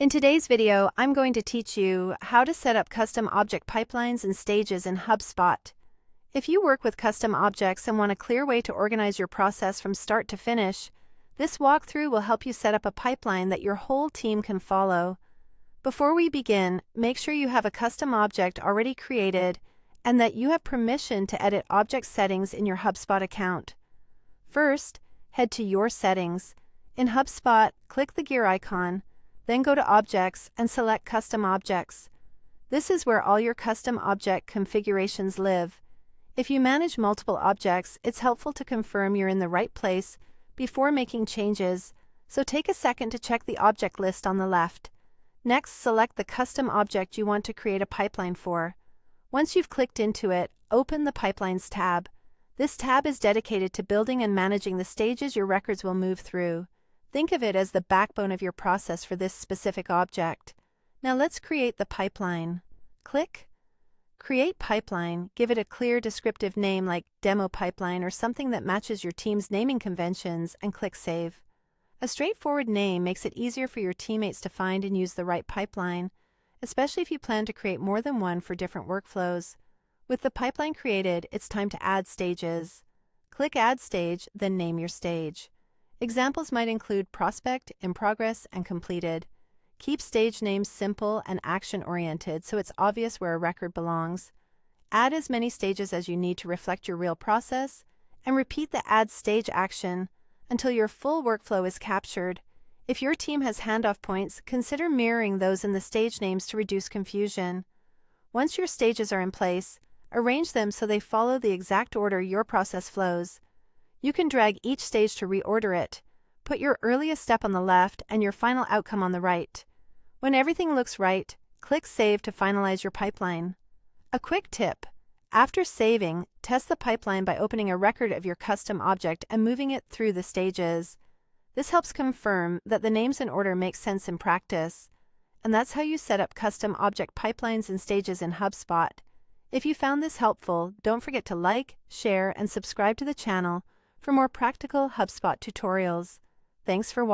In today's video, I'm going to teach you how to set up custom object pipelines and stages in HubSpot. If you work with custom objects and want a clear way to organize your process from start to finish, this walkthrough will help you set up a pipeline that your whole team can follow. Before we begin, make sure you have a custom object already created and that you have permission to edit object settings in your HubSpot account. First, head to Your Settings. In HubSpot, click the gear icon. Then go to Objects and select Custom Objects. This is where all your custom object configurations live. If you manage multiple objects, it's helpful to confirm you're in the right place before making changes, so take a second to check the object list on the left. Next, select the custom object you want to create a pipeline for. Once you've clicked into it, open the Pipelines tab. This tab is dedicated to building and managing the stages your records will move through. Think of it as the backbone of your process for this specific object. Now let's create the pipeline. Click Create Pipeline. Give it a clear descriptive name like Demo Pipeline or something that matches your team's naming conventions, and click Save. A straightforward name makes it easier for your teammates to find and use the right pipeline, especially if you plan to create more than one for different workflows. With the pipeline created, it's time to add stages. Click Add Stage, then name your stage. Examples might include Prospect, In Progress, and Completed. Keep stage names simple and action-oriented so it's obvious where a record belongs. Add as many stages as you need to reflect your real process, and repeat the Add Stage action until your full workflow is captured. If your team has handoff points, consider mirroring those in the stage names to reduce confusion. Once your stages are in place, arrange them so they follow the exact order your process flows. You can drag each stage to reorder it. Put your earliest step on the left and your final outcome on the right. When everything looks right, click Save to finalize your pipeline. A quick tip: after saving, test the pipeline by opening a record of your custom object and moving it through the stages. This helps confirm that the names in order make sense in practice. And that's how you set up custom object pipelines and stages in HubSpot. If you found this helpful, don't forget to like, share, and subscribe to the channel for more practical HubSpot tutorials. Thanks for watching.